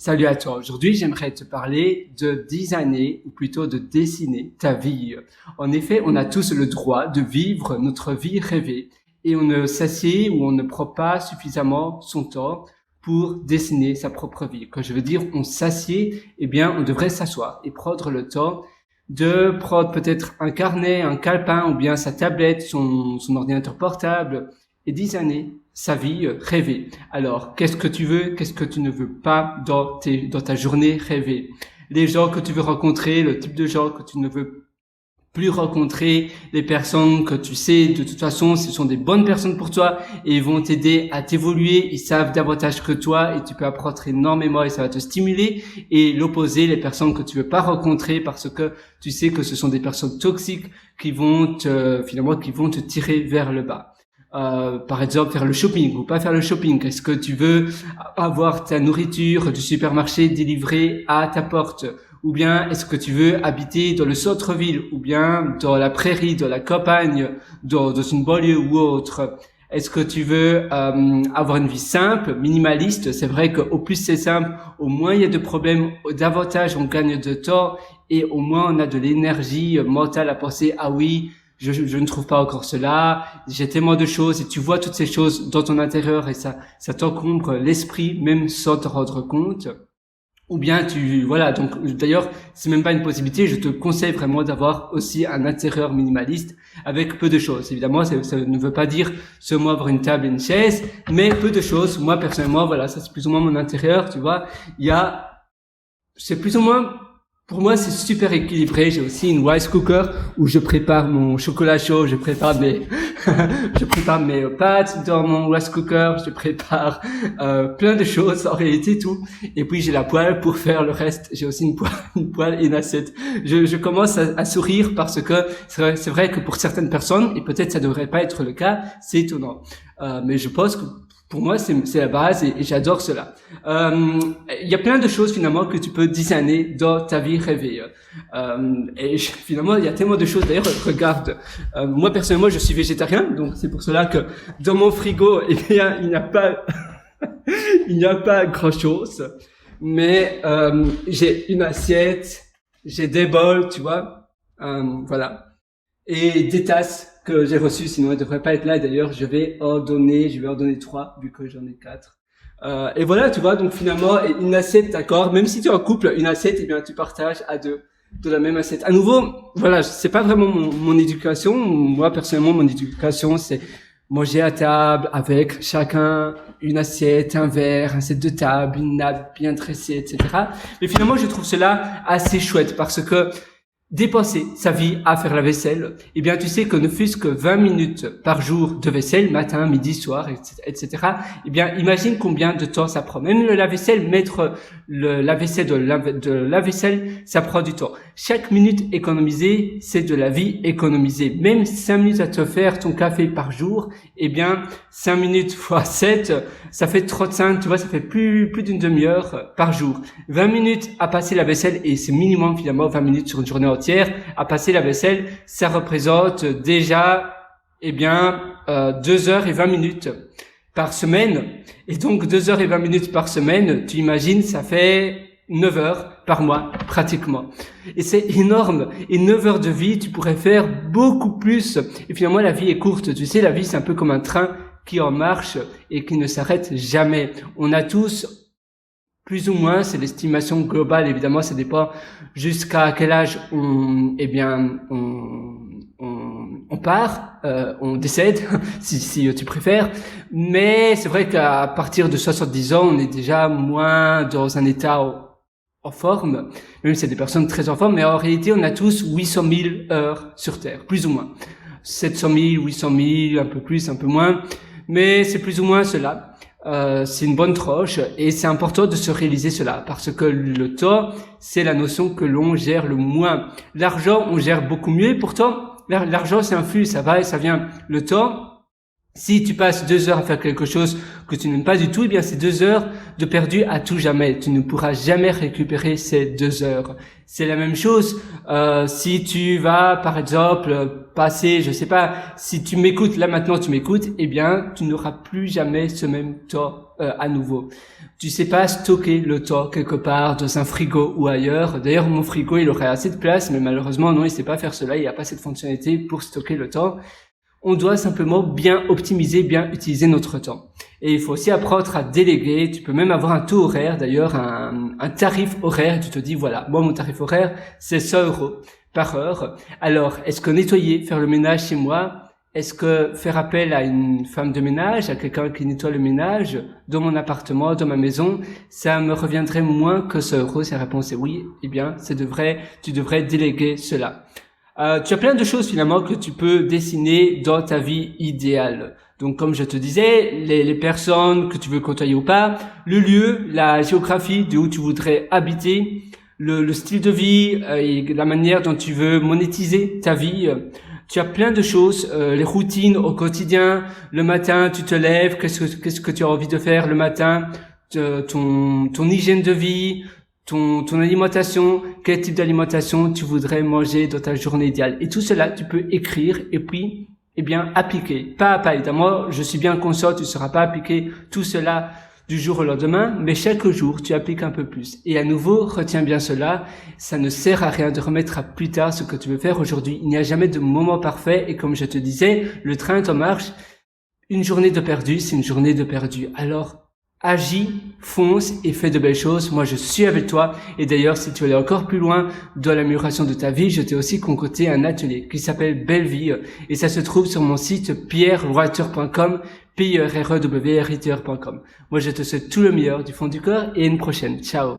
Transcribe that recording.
Salut à toi. Aujourd'hui, j'aimerais te parler de designer, ou plutôt de dessiner ta vie. En effet, on a tous le droit de vivre notre vie rêvée et on ne s'assied ou on ne prend pas suffisamment son temps pour dessiner sa propre vie. Quand je veux dire on s'assied, eh bien, on devrait s'asseoir et prendre le temps de prendre peut-être un carnet, un calepin ou bien sa tablette, son ordinateur portable et designer sa vie rêvée. Alors, qu'est-ce que tu veux, qu'est-ce que tu ne veux pas dans ta journée rêvée? Les gens que tu veux rencontrer, le type de gens que tu ne veux plus rencontrer, les personnes que tu sais de toute façon ce sont des bonnes personnes pour toi et ils vont t'aider à t'évoluer, ils savent davantage que toi et tu peux apprendre énormément et ça va te stimuler, et l'opposé, les personnes que tu veux pas rencontrer parce que tu sais que ce sont des personnes toxiques qui vont te tirer vers le bas. Par exemple, faire le shopping ou pas faire le shopping. Est-ce que tu veux avoir ta nourriture du supermarché délivrée à ta porte? Ou bien est-ce que tu veux habiter dans le centre-ville ou bien dans la prairie, dans la campagne, dans une banlieue ou autre? Est-ce que tu veux avoir une vie simple, minimaliste? C'est vrai qu'au plus c'est simple, au moins il y a de problèmes, davantage on gagne de temps et au moins on a de l'énergie mentale à penser, ah oui, je ne trouve pas encore cela, j'ai tellement de choses, et tu vois toutes ces choses dans ton intérieur et ça t'encombre l'esprit même sans te rendre compte. Ou bien voilà, donc d'ailleurs c'est même pas une possibilité, je te conseille vraiment d'avoir aussi un intérieur minimaliste avec peu de choses. Évidemment ça ne veut pas dire seulement avoir une table et une chaise, mais peu de choses. Moi personnellement, voilà, ça c'est plus ou moins mon intérieur, tu vois, c'est plus ou moins, pour moi, c'est super équilibré. J'ai aussi une rice cooker où je prépare mon chocolat chaud, je prépare mes pâtes dans mon rice cooker, je prépare plein de choses en réalité, tout. Et puis j'ai la poêle pour faire le reste. J'ai aussi une poêle et une assiette. Je commence à sourire parce que c'est vrai que pour certaines personnes, et peut-être ça devrait pas être le cas, c'est étonnant. Mais je pense que pour moi, c'est la base et j'adore cela. Il y a plein de choses finalement que tu peux designer dans ta vie rêvée. Finalement, il y a tellement de choses. D'ailleurs, regarde, moi personnellement, je suis végétarien, donc c'est pour cela que dans mon frigo, eh bien, il n'y a pas, il n'y a pas grand-chose. Mais j'ai une assiette, j'ai des bols, tu vois, voilà, et des tasses que j'ai reçues, sinon elles devraient pas être là. Et d'ailleurs, je vais en donner 3 vu que j'en ai 4. Et voilà, tu vois, donc finalement, une assiette, d'accord, même si tu es en couple, une assiette, eh bien, tu partages à deux de la même assiette. À nouveau, voilà, c'est pas vraiment mon éducation. Moi, personnellement, mon éducation, c'est manger à table avec chacun une assiette, un verre, un set de table, une nappe bien dressée, etc. Mais finalement, je trouve cela assez chouette parce que dépenser sa vie à faire la vaisselle, eh bien, tu sais que ne fût-ce que 20 minutes par jour de vaisselle, matin, midi, soir, etc., eh bien, imagine combien de temps ça prend. Même le lave-vaisselle, mettre la vaisselle de la vaisselle, ça prend du temps. Chaque minute économisée, c'est de la vie économisée. Même 5 minutes à te faire ton café par jour, eh bien, 5 minutes fois 7, ça fait 35, tu vois, ça fait plus d'une demi-heure par jour. 20 minutes à passer la vaisselle, et c'est minimum finalement 20 minutes sur une journée entière à passer la vaisselle, ça représente déjà, eh bien, 2 heures et 20 minutes par semaine. Et donc, 2 heures et 20 minutes par semaine, tu imagines, ça fait 9 heures par mois, pratiquement. Et c'est énorme. Et 9 heures de vie, tu pourrais faire beaucoup plus. Et finalement, la vie est courte. Tu sais, la vie, c'est un peu comme un train qui en marche et qui ne s'arrête jamais. On a tous, plus ou moins, c'est l'estimation globale, évidemment, ça dépend jusqu'à quel âge on part, on décède, si tu préfères. Mais c'est vrai qu'à partir de 70 ans, on est déjà moins dans un état en forme, même si c'est des personnes très en forme, mais en réalité, on a tous 800 000 heures sur Terre, plus ou moins. 700 000, 800 000, un peu plus, un peu moins, mais c'est plus ou moins cela. C'est une bonne tranche et c'est important de se réaliser cela parce que le temps, c'est la notion que l'on gère le moins. L'argent, on gère beaucoup mieux, pourtant, l'argent c'est un flux, ça va et ça vient. Le temps, Si tu passes 2 heures à faire quelque chose que tu n'aimes pas du tout, eh bien, c'est 2 heures de perdu à tout jamais. Tu ne pourras jamais récupérer ces 2 heures. C'est la même chose, si tu vas, par exemple, passer, je sais pas, si tu m'écoutes, là maintenant tu m'écoutes, eh bien, tu n'auras plus jamais ce même temps, à nouveau. Tu sais pas stocker le temps quelque part dans un frigo ou ailleurs. D'ailleurs, mon frigo, il aurait assez de place, mais malheureusement, non, il sait pas faire cela. Il n'y a pas cette fonctionnalité pour stocker le temps. On doit simplement bien optimiser, bien utiliser notre temps. Et il faut aussi apprendre à déléguer. Tu peux même avoir un taux horaire, d'ailleurs, un tarif horaire. Tu te dis, voilà, moi, mon tarif horaire, c'est 100 € par heure. Alors, est-ce que nettoyer, faire le ménage chez moi, est-ce que faire appel à une femme de ménage, à quelqu'un qui nettoie le ménage dans mon appartement, dans ma maison, ça me reviendrait moins que 100 €? Si la réponse est oui, eh bien, tu devrais déléguer cela. Tu as plein de choses finalement que tu peux dessiner dans ta vie idéale. Donc comme je te disais, les personnes que tu veux côtoyer ou pas, le lieu, la géographie de où tu voudrais habiter, le style de vie et la manière dont tu veux monétiser ta vie. Tu as plein de choses, les routines au quotidien. Le matin, tu te lèves, qu'est-ce que tu as envie de faire le matin, ton hygiène de vie, ton alimentation, quel type d'alimentation tu voudrais manger dans ta journée idéale. Et tout cela, tu peux écrire et puis, eh bien, appliquer. Pas à pas. Évidemment, je suis bien conscient, tu ne sauras pas appliquer tout cela du jour au lendemain, mais chaque jour, tu appliques un peu plus. Et à nouveau, retiens bien cela, ça ne sert à rien de remettre à plus tard ce que tu veux faire aujourd'hui. Il n'y a jamais de moment parfait, et comme je te disais, le train est en marche. Une journée de perdu, c'est une journée de perdu. Alors, agis, fonce et fais de belles choses. Moi, je suis avec toi. Et d'ailleurs, si tu veux aller encore plus loin dans l'amélioration de ta vie, je t'ai aussi concocté un atelier qui s'appelle Belle Vie. Et ça se trouve sur mon site pierrewriter.com, pierrewriter.com. Moi, je te souhaite tout le meilleur du fond du cœur et à une prochaine. Ciao.